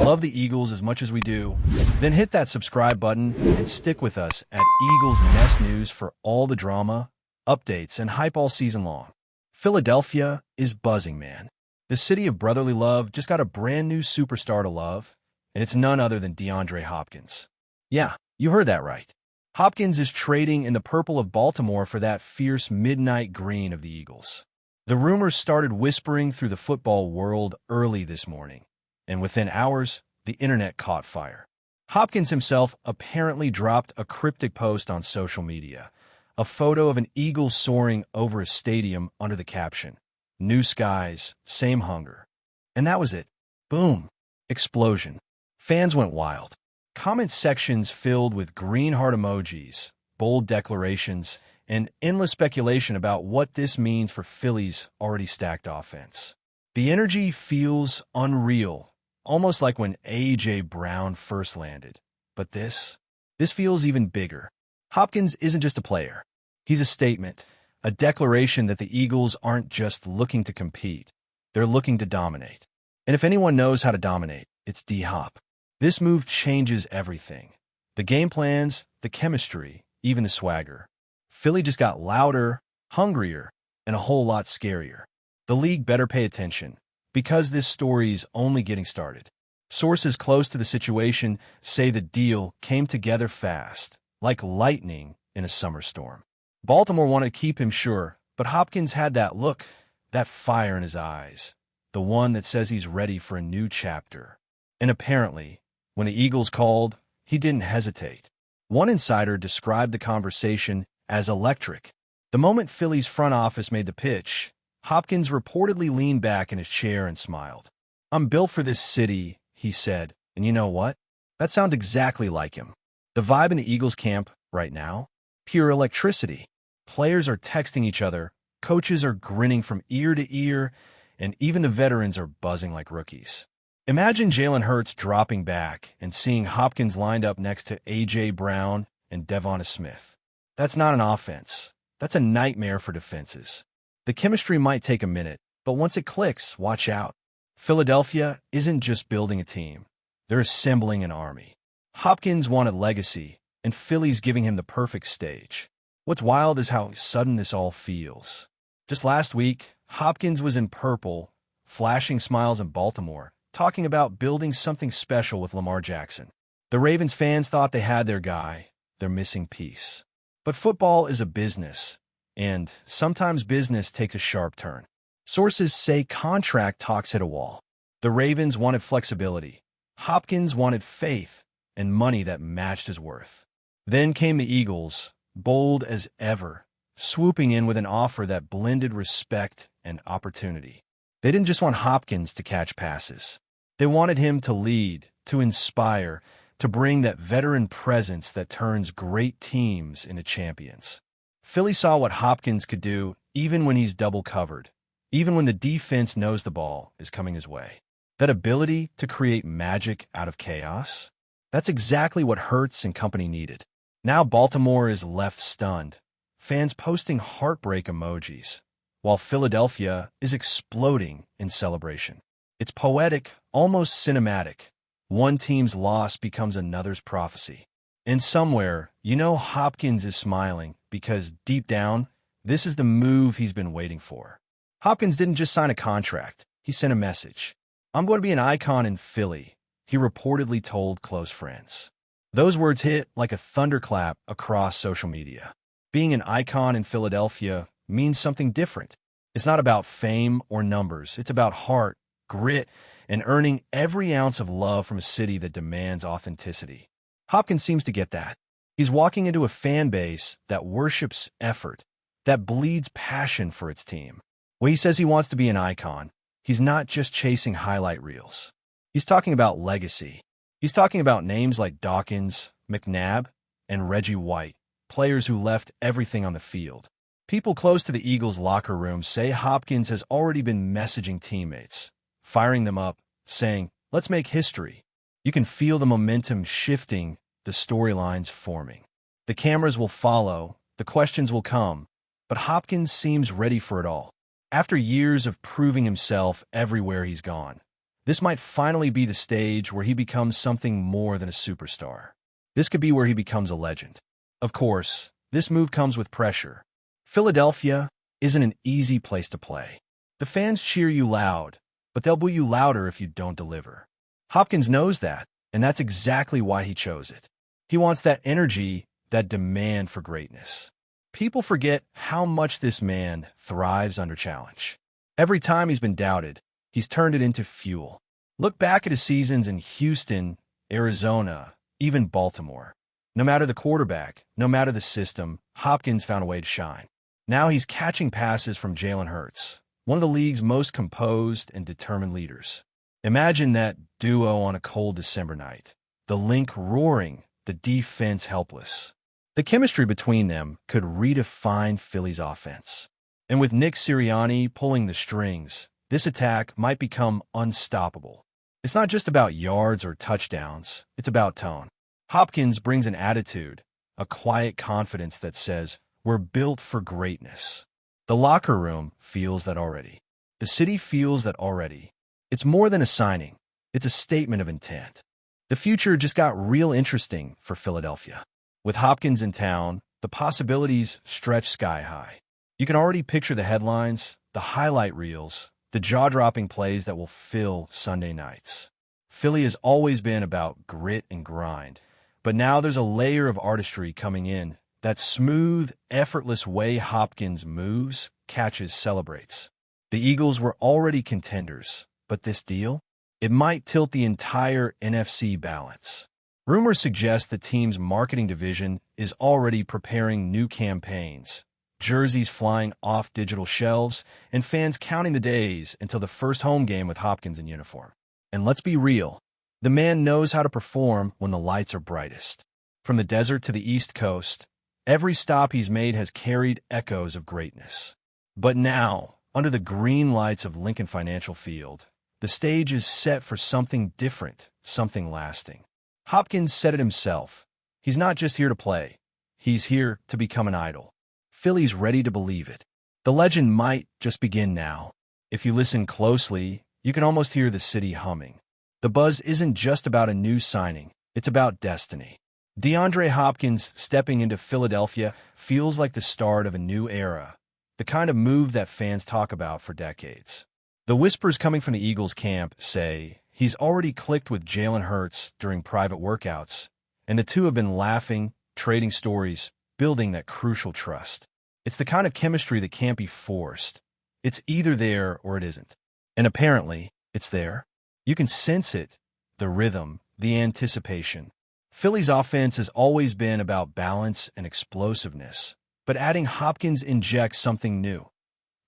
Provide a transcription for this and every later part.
love the Eagles as much as we do, then hit that subscribe button and stick with us at Eagles Nest News for all the drama, updates, and hype all season long. Philadelphia is buzzing, man. The city of brotherly love just got a brand new superstar to love, and it's none other than DeAndre Hopkins. Yeah, you heard that right. Hopkins is trading in the purple of Baltimore for that fierce midnight green of the Eagles. The rumors started whispering through the football world early this morning, and within hours, the internet caught fire. Hopkins himself apparently dropped a cryptic post on social media, a photo of an eagle soaring over a stadium under the caption, "New skies, same hunger." And that was it. Boom. Explosion. Fans went wild. Comment sections filled with green heart emojis, bold declarations, and endless speculation about what this means for Philly's already stacked offense. The energy feels unreal, almost like when A.J. Brown first landed. But this feels even bigger. Hopkins isn't just a player. He's a statement, a declaration that the Eagles aren't just looking to compete. They're looking to dominate. And if anyone knows how to dominate, it's D-Hop. This move changes everything. The game plans, the chemistry, even the swagger. Philly just got louder, hungrier, and a whole lot scarier. The league better pay attention, because this story's only getting started. Sources close to the situation say the deal came together fast, like lightning in a summer storm. Baltimore wanted to keep him sure, but Hopkins had that look, that fire in his eyes, the one that says he's ready for a new chapter. And apparently, when the Eagles called, he didn't hesitate. One insider described the conversation as electric. The moment Philly's front office made the pitch, Hopkins reportedly leaned back in his chair and smiled. "I'm built for this city," he said, and you know what? That sounds exactly like him. The vibe in the Eagles camp right now? Pure electricity. Players are texting each other, coaches are grinning from ear to ear, and even the veterans are buzzing like rookies. Imagine Jalen Hurts dropping back and seeing Hopkins lined up next to A.J. Brown and Devonta Smith. That's not an offense. That's a nightmare for defenses. The chemistry might take a minute, but once it clicks, watch out. Philadelphia isn't just building a team. They're assembling an army. Hopkins wanted legacy, and Philly's giving him the perfect stage. What's wild is how sudden this all feels. Just last week, Hopkins was in purple, flashing smiles in Baltimore, talking about building something special with Lamar Jackson. The Ravens fans thought they had their guy, their missing piece. But football is a business, and sometimes business takes a sharp turn. Sources say contract talks hit a wall. The Ravens wanted flexibility. Hopkins wanted faith and money that matched his worth. Then came the Eagles, bold as ever, swooping in with an offer that blended respect and opportunity. They didn't just want Hopkins to catch passes. They wanted him to lead, to inspire, to bring that veteran presence that turns great teams into champions. Philly saw what Hopkins could do even when he's double covered, even when the defense knows the ball is coming his way. That ability to create magic out of chaos, that's exactly what Hurts and company needed. Now Baltimore is left stunned, fans posting heartbreak emojis, while Philadelphia is exploding in celebration. It's poetic, almost cinematic. One team's loss becomes another's prophecy. And somewhere, you know Hopkins is smiling because deep down, this is the move he's been waiting for. Hopkins didn't just sign a contract. He sent a message. "I'm going to be an icon in Philly," he reportedly told close friends. Those words hit like a thunderclap across social media. Being an icon in Philadelphia means something different. It's not about fame or numbers. It's about heart, grit, and earning every ounce of love from a city that demands authenticity. Hopkins seems to get that. He's walking into a fan base that worships effort, that bleeds passion for its team. When he says he wants to be an icon, he's not just chasing highlight reels. He's talking about legacy. He's talking about names like Dawkins, McNabb, and Reggie White, players who left everything on the field. People close to the Eagles' locker room say Hopkins has already been messaging teammates, firing them up, saying, "Let's make history." You can feel the momentum shifting, the storylines forming. The cameras will follow, the questions will come, but Hopkins seems ready for it all. After years of proving himself everywhere he's gone, This might finally be the stage where he becomes something more than a superstar. This could be where he becomes a legend. Of course, this move comes with pressure. Philadelphia isn't an easy place to play. The fans cheer you loud, but they'll boo you louder if you don't deliver. Hopkins knows that, and that's exactly why he chose it. He wants that energy, that demand for greatness. People forget how much this man thrives under challenge. Every time he's been doubted, he's turned it into fuel. Look back at his seasons in Houston, Arizona, even Baltimore. No matter the quarterback, no matter the system, Hopkins found a way to shine. Now he's catching passes from Jalen Hurts, one of the league's most composed and determined leaders. Imagine that duo on a cold December night. The link roaring, the defense helpless. The chemistry between them could redefine Philly's offense. And with Nick Sirianni pulling the strings, this attack might become unstoppable. It's not just about yards or touchdowns, it's about tone. Hopkins brings an attitude, a quiet confidence that says, "We're built for greatness." The locker room feels that already. The city feels that already. It's more than a signing. It's a statement of intent. The future just got real interesting for Philadelphia. With Hopkins in town, the possibilities stretch sky high. You can already picture the headlines, the highlight reels, the jaw-dropping plays that will fill Sunday nights. Philly has always been about grit and grind, but now there's a layer of artistry coming in. That smooth, effortless way Hopkins moves, catches, celebrates. The Eagles were already contenders, but this deal? It might tilt the entire NFC balance. Rumors suggest the team's marketing division is already preparing new campaigns, jerseys flying off digital shelves, and fans counting the days until the first home game with Hopkins in uniform. And let's be real, the man knows how to perform when the lights are brightest. From the desert to the East Coast, every stop he's made has carried echoes of greatness. But now, under the green lights of Lincoln Financial Field, the stage is set for something different, something lasting. Hopkins said it himself. He's not just here to play. He's here to become an idol. Philly's ready to believe it. The legend might just begin now. If you listen closely, you can almost hear the city humming. The buzz isn't just about a new signing. It's about destiny. DeAndre Hopkins stepping into Philadelphia feels like the start of a new era, the kind of move that fans talk about for decades. The whispers coming from the Eagles camp say he's already clicked with Jalen Hurts during private workouts, and the two have been laughing, trading stories, building that crucial trust. It's the kind of chemistry that can't be forced. It's either there or it isn't. And apparently, it's there. You can sense it, the rhythm, the anticipation. Philly's offense has always been about balance and explosiveness, but adding Hopkins injects something new: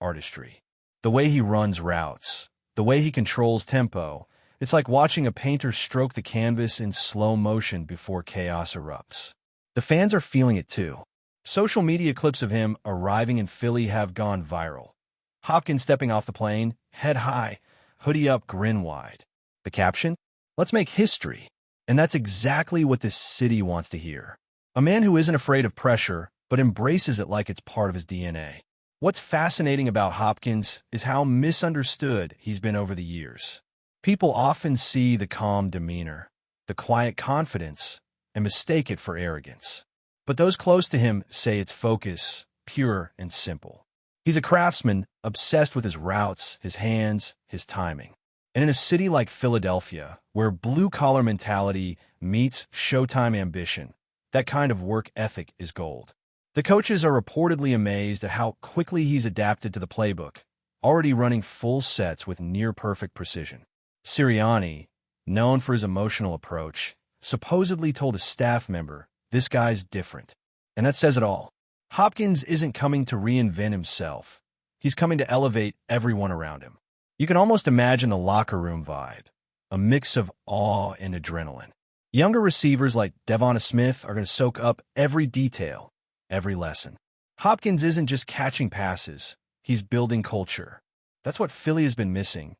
artistry. The way he runs routes, the way he controls tempo, it's like watching a painter stroke the canvas in slow motion before chaos erupts. The fans are feeling it too. Social media clips of him arriving in Philly have gone viral. Hopkins stepping off the plane, head high, hoodie up, grin wide. The caption? "Let's make history." And that's exactly what this city wants to hear. A man who isn't afraid of pressure, but embraces it like it's part of his DNA. What's fascinating about Hopkins is how misunderstood he's been over the years. People often see the calm demeanor, the quiet confidence, and mistake it for arrogance. But those close to him say it's focus, pure and simple. He's a craftsman obsessed with his routes, his hands, his timing. And in a city like Philadelphia, where blue-collar mentality meets Showtime ambition, that kind of work ethic is gold. The coaches are reportedly amazed at how quickly he's adapted to the playbook, already running full sets with near-perfect precision. Sirianni, known for his emotional approach, supposedly told a staff member, "This guy's different." And that says it all. Hopkins isn't coming to reinvent himself. He's coming to elevate everyone around him. You can almost imagine the locker room vibe, a mix of awe and adrenaline. Younger receivers like Devonta Smith are going to soak up every detail, every lesson. Hopkins isn't just catching passes, he's building culture. That's what Philly has been missing.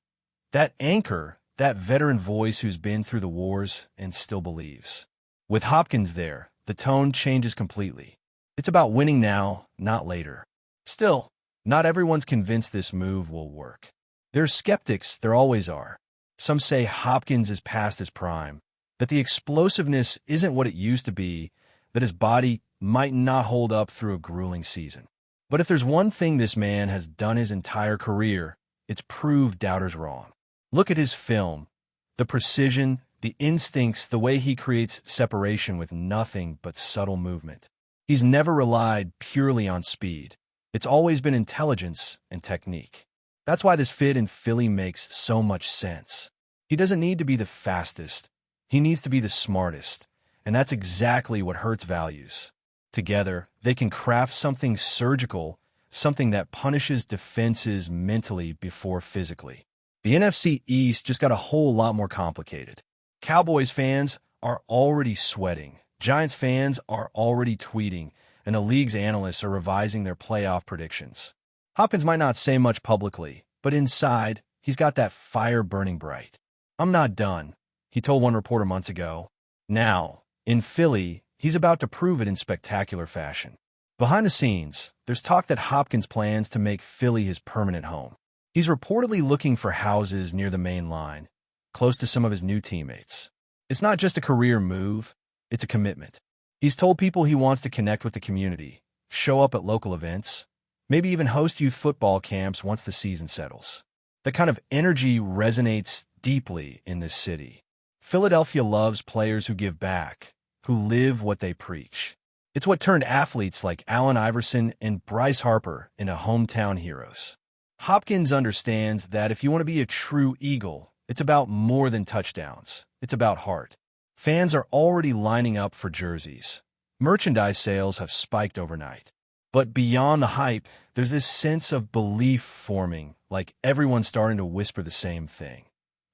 That anchor, that veteran voice who's been through the wars and still believes. With Hopkins there, the tone changes completely. It's about winning now, not later. Still, not everyone's convinced this move will work. There's skeptics, there always are. Some say Hopkins is past his prime, that the explosiveness isn't what it used to be, that his body might not hold up through a grueling season. But if there's one thing this man has done his entire career, it's proved doubters wrong. Look at his film. The precision, the instincts, the way he creates separation with nothing but subtle movement. He's never relied purely on speed. It's always been intelligence and technique. That's why this fit in Philly makes so much sense. He doesn't need to be the fastest. He needs to be the smartest. And that's exactly what Hurts values. Together, they can craft something surgical, something that punishes defenses mentally before physically. The NFC East just got a whole lot more complicated. Cowboys fans are already sweating. Giants fans are already tweeting, and the league's analysts are revising their playoff predictions. Hopkins might not say much publicly, but inside, he's got that fire burning bright. "I'm not done," he told one reporter months ago. Now, in Philly, he's about to prove it in spectacular fashion. Behind the scenes, there's talk that Hopkins plans to make Philly his permanent home. He's reportedly looking for houses near the main line, close to some of his new teammates. It's not just a career move, it's a commitment. He's told people he wants to connect with the community, show up at local events, maybe even host youth football camps once the season settles. The kind of energy resonates deeply in this city. Philadelphia loves players who give back, who live what they preach. It's what turned athletes like Allen Iverson and Bryce Harper into hometown heroes. Hopkins understands that if you want to be a true Eagle, it's about more than touchdowns. It's about heart. Fans are already lining up for jerseys. Merchandise sales have spiked overnight. But beyond the hype, there's this sense of belief forming, like everyone's starting to whisper the same thing.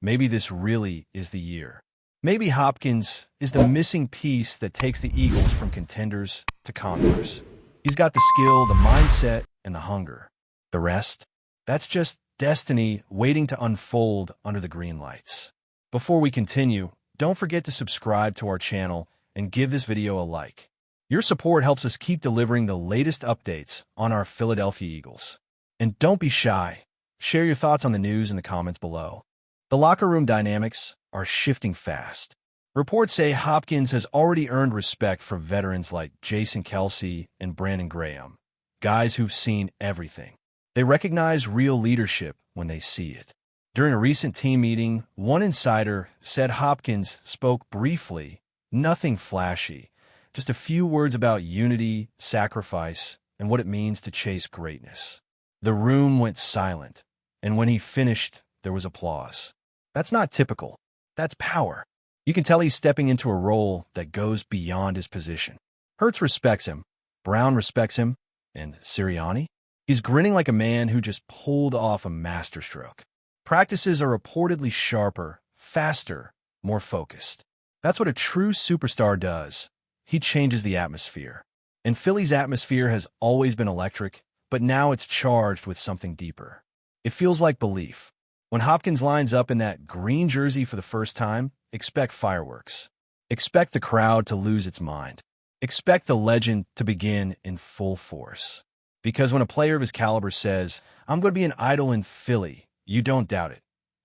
Maybe this really is the year. Maybe Hopkins is the missing piece that takes the Eagles from contenders to conquerors. He's got the skill, the mindset, and the hunger. The rest? That's just destiny waiting to unfold under the green lights. Before we continue, don't forget to subscribe to our channel and give this video a like. Your support helps us keep delivering the latest updates on our Philadelphia Eagles. And don't be shy. Share your thoughts on the news in the comments below. The locker room dynamics are shifting fast. Reports say Hopkins has already earned respect from veterans like Jason Kelce and Brandon Graham, guys who've seen everything. They recognize real leadership when they see it. During a recent team meeting, one insider said Hopkins spoke briefly, nothing flashy, just a few words about unity, sacrifice, and what it means to chase greatness. The room went silent, and when he finished, there was applause. That's not typical. That's power. You can tell he's stepping into a role that goes beyond his position. Hurts respects him, Brown respects him, and Sirianni? He's grinning like a man who just pulled off a masterstroke. Practices are reportedly sharper, faster, more focused. That's what a true superstar does. He changes the atmosphere. And Philly's atmosphere has always been electric, but now it's charged with something deeper. It feels like belief. When Hopkins lines up in that green jersey for the first time, expect fireworks. Expect the crowd to lose its mind. Expect the legend to begin in full force. Because when a player of his caliber says, "I'm going to be an idol in Philly," you don't doubt it.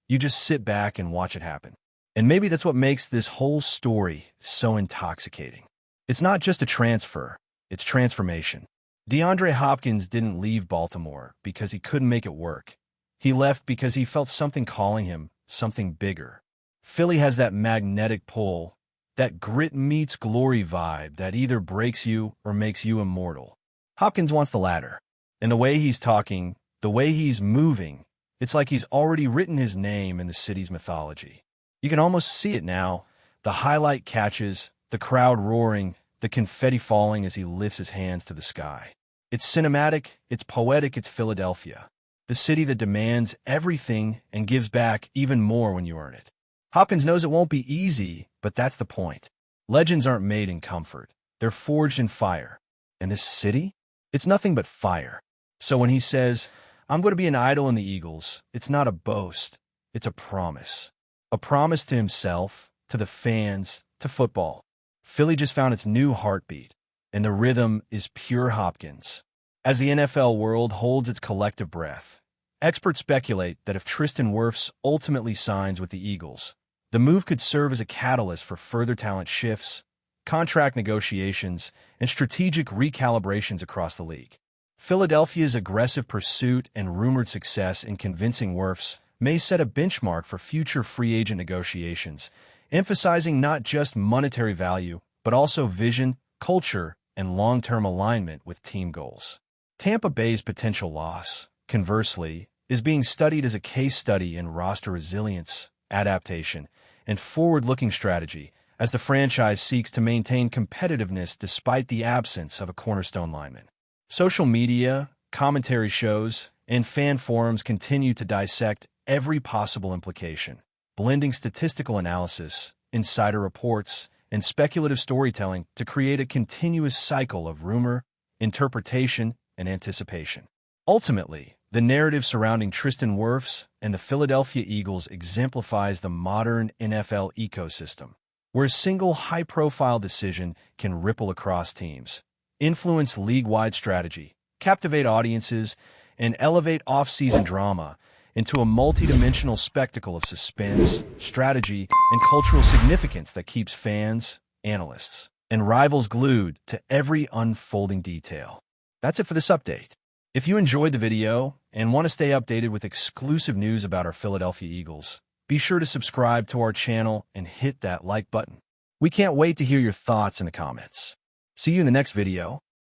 You just sit back and watch it happen. And maybe that's what makes this whole story so intoxicating. It's not just a transfer, it's transformation. DeAndre Hopkins didn't leave Baltimore because he couldn't make it work. He left because he felt something calling him, something bigger. Philly has that magnetic pull, that grit meets glory vibe that either breaks you or makes you immortal. Hopkins wants the latter. And the way he's talking, the way he's moving, it's like he's already written his name in the city's mythology. You can almost see it now. The highlight catches, the crowd roaring, the confetti falling as he lifts his hands to the sky. It's cinematic, it's poetic, it's Philadelphia. The city that demands everything and gives back even more when you earn it. Hopkins knows it won't be easy, but that's the point. Legends aren't made in comfort. They're forged in fire. And this city? It's nothing but fire. So when he says, "I'm going to be an idol in the Eagles," it's not a boast. It's a promise. A promise to himself, to the fans, to football. Philly just found its new heartbeat, and the rhythm is pure Hopkins. As the NFL world holds its collective breath, Experts speculate that if Tristan Wirfs ultimately signs with the Eagles, the move could serve as a catalyst for further talent shifts, contract negotiations, and strategic recalibrations across the league. Philadelphia's aggressive pursuit and rumored success in convincing Wirfs may set a benchmark for future free agent negotiations, emphasizing not just monetary value, but also vision, culture, and long-term alignment with team goals. Tampa Bay's potential loss, conversely, is being studied as a case study in roster resilience, adaptation, and forward-looking strategy as the franchise seeks to maintain competitiveness despite the absence of a cornerstone lineman. Social media, commentary shows, and fan forums continue to dissect every possible implication, blending statistical analysis, insider reports, and speculative storytelling to create a continuous cycle of rumor, interpretation, and anticipation. Ultimately, the narrative surrounding Tristan Wirfs and the Philadelphia Eagles exemplifies the modern NFL ecosystem, where a single high-profile decision can ripple across teams, influence league-wide strategy, captivate audiences, and elevate off-season drama into a multi-dimensional spectacle of suspense, strategy, and cultural significance that keeps fans, analysts, and rivals glued to every unfolding detail. That's it for this update. If you enjoyed the video and want to stay updated with exclusive news about our Philadelphia Eagles, be sure to subscribe to our channel and hit that like button. We can't wait to hear your thoughts in the comments. See you in the next video.